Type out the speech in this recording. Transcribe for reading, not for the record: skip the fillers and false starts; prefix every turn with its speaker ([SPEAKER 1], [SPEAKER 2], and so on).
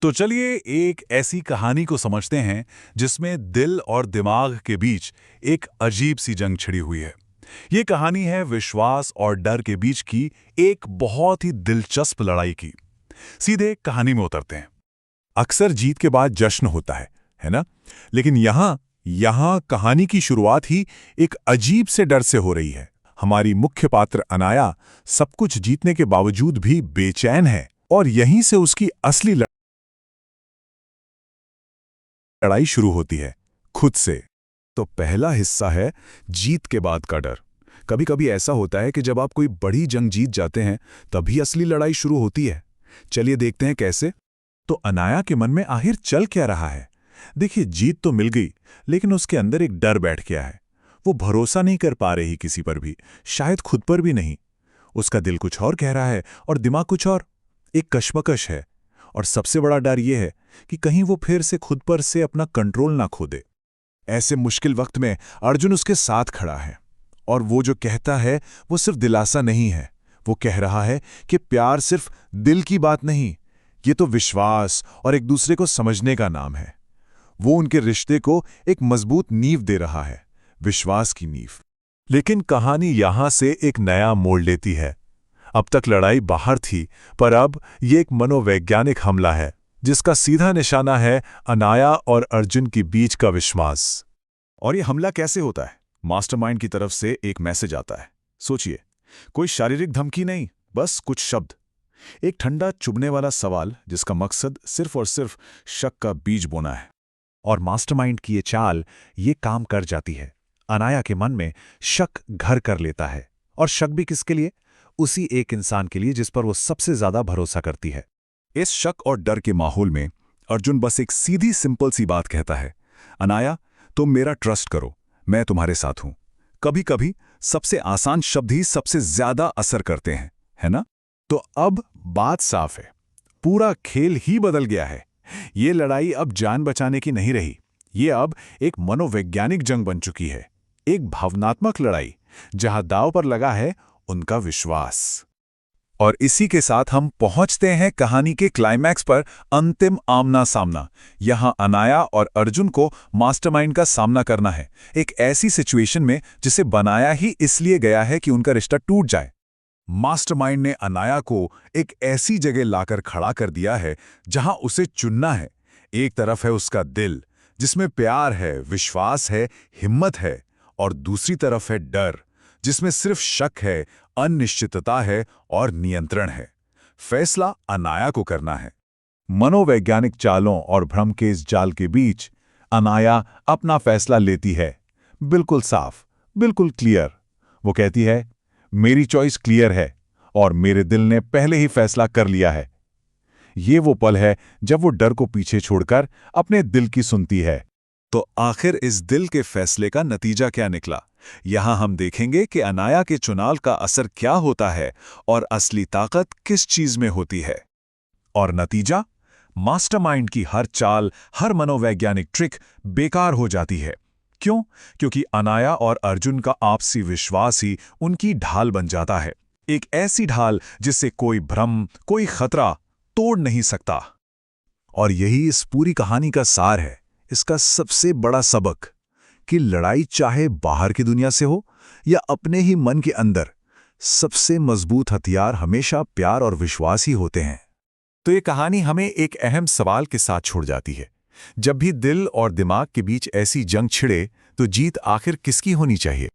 [SPEAKER 1] तो चलिए एक ऐसी कहानी को समझते हैं जिसमें दिल और दिमाग के बीच एक अजीब सी जंग छिड़ी हुई है। ये कहानी है विश्वास और डर के बीच की एक बहुत ही दिलचस्प लड़ाई की। सीधे कहानी में उतरते हैं।
[SPEAKER 2] अक्सर जीत के बाद जश्न होता है ना? लेकिन यहाँ कहानी की शुरुआत ही एक अजीब से डर से हो रही है। हमारी मुख्य पात्र अनाया सब कुछ जीतने के बावजूद भी बेचैन है और यहीं से उसकी असली लड़ाई शुरू होती है, खुद से। तो पहला हिस्सा है जीत के बाद का डर। कभी कभी ऐसा होता है कि जब आप कोई बड़ी जंग जीत जाते हैं तभी असली लड़ाई शुरू होती है। चलिए देखते हैं कैसे। तो अनाया के मन में आखिर चल क्या रहा है? देखिए, जीत तो मिल गई, लेकिन उसके अंदर एक डर बैठ गया है। वो भरोसा नहीं कर पा रही किसी पर भी, शायद खुद पर भी नहीं। उसका दिल कुछ और कह रहा है और दिमाग कुछ और। एक कश्मकश है, और सबसे बड़ा डर यह है कि कहीं वो फिर से खुद पर से अपना कंट्रोल ना खो दे। ऐसे मुश्किल वक्त में अर्जुन उसके साथ खड़ा है, और वो जो कहता है वो सिर्फ दिलासा नहीं है। वो कह रहा है कि प्यार सिर्फ दिल की बात नहीं, ये तो विश्वास और एक दूसरे को समझने का नाम है। वो उनके रिश्ते को एक मजबूत नींव दे रहा है, विश्वास की नींव। लेकिन कहानी यहां से एक नया मोड़ लेती है। अब तक लड़ाई बाहर थी, पर अब ये एक मनोवैज्ञानिक हमला है जिसका सीधा निशाना है अनाया और अर्जुन के बीच का विश्वास।
[SPEAKER 3] और ये हमला कैसे होता है? मास्टरमाइंड की तरफ से एक मैसेज आता है। सोचिए, कोई शारीरिक धमकी नहीं, बस कुछ शब्द। एक ठंडा चुभने वाला सवाल जिसका मकसद सिर्फ और सिर्फ शक का बीज बोना है।
[SPEAKER 2] और मास्टरमाइंड की ये चाल ये काम कर जाती है। अनाया के मन में शक घर कर लेता है, और शक भी किसके लिए? उसी एक इंसान के लिए जिस पर वो सबसे ज्यादा भरोसा करती है।
[SPEAKER 3] इस शक और डर के माहौल में अर्जुन बस एक सीधी सिंपल सी बात कहता है, अनाया, तुम मेरा ट्रस्ट करो, मैं तुम्हारे साथ हूं। कभी कभी सबसे आसान शब्द ही सबसे ज्यादा असर करते हैं, है ना? तो अब बात साफ है, पूरा खेल ही बदल गया है। ये लड़ाई अब जान बचाने की नहीं रही, ये अब एक मनोवैज्ञानिक जंग बन चुकी है। एक भावनात्मक लड़ाई जहां दांव पर लगा है उनका विश्वास।
[SPEAKER 2] और इसी के साथ हम पहुंचते हैं कहानी के क्लाइमैक्स पर, अंतिम आमना सामना। यहां अनाया और अर्जुन को मास्टरमाइंड का सामना करना है, एक ऐसी सिचुएशन में जिसे बनाया ही इसलिए गया है कि उनका रिश्ता टूट जाए।
[SPEAKER 3] मास्टरमाइंड ने अनाया को एक ऐसी जगह लाकर खड़ा कर दिया है जहां उसे चुनना है। एक तरफ है उसका दिल, जिसमें प्यार है, विश्वास है, हिम्मत है, और दूसरी तरफ है डर, जिसमें सिर्फ शक है, अनिश्चितता है और नियंत्रण है। फैसला अनाया को करना है।
[SPEAKER 2] मनोवैज्ञानिक चालों और भ्रम के इस जाल के बीच अनाया अपना फैसला लेती है, बिल्कुल साफ, बिल्कुल क्लियर। वो कहती है, मेरी चॉइस क्लियर है और मेरे दिल ने पहले ही फैसला कर लिया है। ये वो पल है जब वो डर को पीछे छोड़कर अपने दिल की सुनती है।
[SPEAKER 3] तो आखिर इस दिल के फैसले का नतीजा क्या निकला? यहां हम देखेंगे कि अनाया के चुनाव का असर क्या होता है और असली ताकत किस चीज में होती है।
[SPEAKER 2] और नतीजा, मास्टरमाइंड की हर चाल, हर मनोवैज्ञानिक ट्रिक बेकार हो जाती है। क्यों? क्योंकि अनाया और अर्जुन का आपसी विश्वास ही उनकी ढाल बन जाता है। एक ऐसी ढाल जिससे कोई भ्रम, कोई खतरा तोड़ नहीं सकता। और यही इस पूरी कहानी का सार है, इसका सबसे बड़ा सबक, कि लड़ाई चाहे बाहर की दुनिया से हो या अपने ही मन के अंदर, सबसे मजबूत हथियार हमेशा प्यार और विश्वास ही होते हैं।
[SPEAKER 3] तो ये कहानी हमें एक अहम सवाल के साथ छोड़ जाती है। जब भी दिल और दिमाग के बीच ऐसी जंग छिड़े तो जीत आखिर किसकी होनी चाहिए?